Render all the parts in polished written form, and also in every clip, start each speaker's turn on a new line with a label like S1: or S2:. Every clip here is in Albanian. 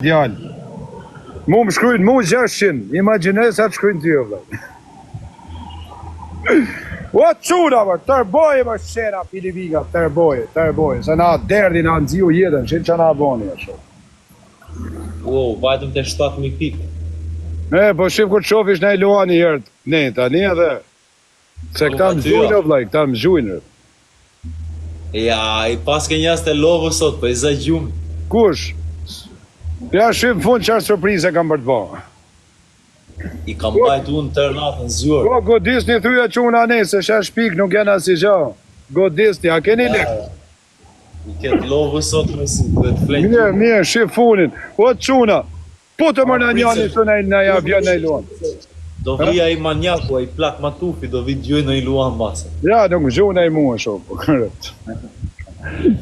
S1: djallë. Mu më shkrujnë mu 600, imaginoj sa të shkrujnë ty, vëllai. O quna, më, tërboje më shqera, Piliviga, tërboje, se na derdi na nëziu jetën, që që na boni, e shumë.
S2: Wow, vajtëm të 7.000 pikë.
S1: Po shif kur qofish në i luani herët, ne, tani edhe, se këta më zhujnë, vëllai, këta më zhujnë.
S2: Ja, i pas ke njës të lovë sot, për i zë gjumë.
S1: Kush? Ja shif në fund qarë surprize kam për të ba.
S2: I kam bajt unë tërë natën zhjurë.
S1: Godis një thyja quna ne, se shesh pik nuk jena si gja. Godis një, a keni lek?
S2: I ketë lovë sot me si, të flenë.
S1: Mirë, shif funin. O quna, po të mërë në njani të në ja vjen në i luan.
S2: Do vija i manjaku, a i plak matufi, do vi gjoj në i luan basë.
S1: Ja, nuk më gjuj në i mua shumë, po kërët.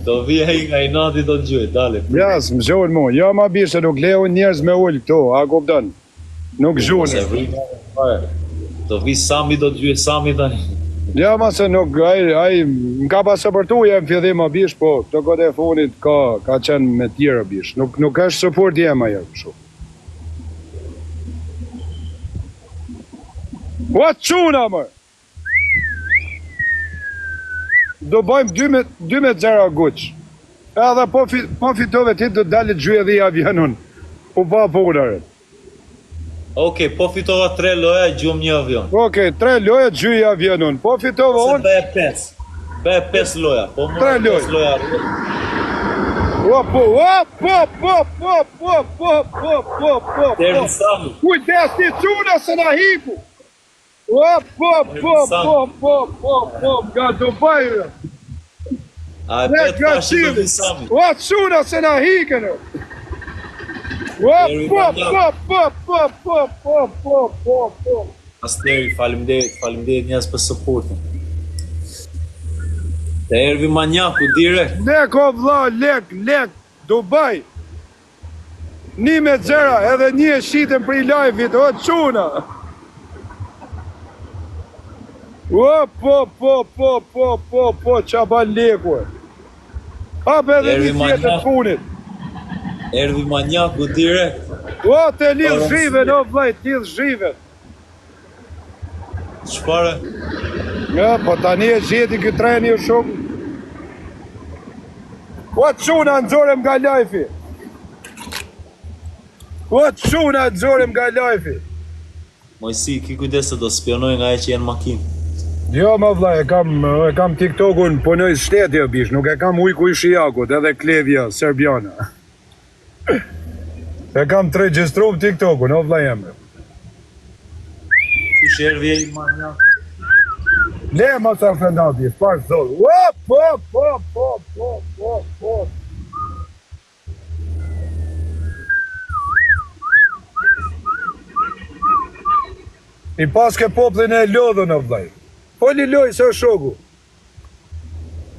S2: Do vija i nga i nati do gjoj, dale.
S1: Ja, së më gjuj në mua. Ja, ma bishë, se nuk leo njerëz me ullë këto, a kupton? Nuk gjuj në.
S2: Do vi Sami do gjoj, Sami tani.
S1: Ja, ma se nuk, aj, më ka pasë për tu, jem fjedhim a bish, po, të kote e funit ka qenë me tjera bish. Nuk është support jem a jem, shumë. O quna, më! Do bëjmë 2-0 guq. Edhe po fitove ti do dalit gjuje dhe i avionun. U pa punare.
S2: Oke, po fitova 3 loja, gjumë një avion.
S1: Oke, 3 loja, gjuje i avionun. Po fitova unë...
S2: Se bëhe 5. Bëhe 5 loja. Po më 5 loja. Terdi Sami.
S1: Kujdes ti quna se na hiku. Nga Dubajrë.
S2: A e petë pashi Terdi Sami.
S1: O quna se na hikën.
S2: Asteri, falimderit njës për supportin. Të ervi manjaku, direkt.
S1: Lek o vla, lek, Dubaj. 1-0, edhe një e shitën për i live-it, o quna. Po, qa ban leku. Hap edhe një tjetër punit.
S2: Ervi manjaku, direkt.
S1: O, të lidh zhiven, o vlaj, të lidh zhiven.
S2: Qëpare?
S1: Ja, po tani e gjeti këtë treni u shumë. O, quna nëzorem nga lajfi.
S2: Mojsi, ki kujdes se do spionoj nga e që jenë makinë.
S1: Jo, ma vla, e kam TikTokun, punoj shtetje bish, nuk e kam ujku i shijakut, edhe Klevja, Serbiana. E kam të registrum TikTokun, o vla jeme.
S2: Si shërvi e i manjaku.
S1: Le, ma sa fenati, parë zonë. I paske poplin e lodhën, o vlaj. Foli loj, së shoku.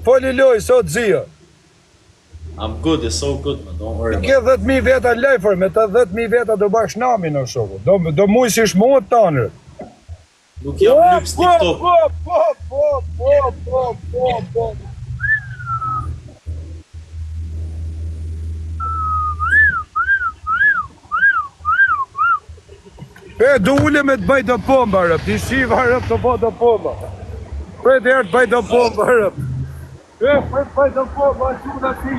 S1: Foli loj, së dzia.
S2: I'm good, it's so good, man, don't worry about it.
S1: Ke 10.000 veta lejfer, me të 10.000 veta do bash namin, o shoku. Do mujë si shmohet tanër.
S2: Nuk jam lyps TikTok. Du ule me të bëj do pomba, rëp. Ti shiva, rëp, të po do pomba. Për të herë të bëj do pomba, rëp. Për të bëj do pomba, që në ti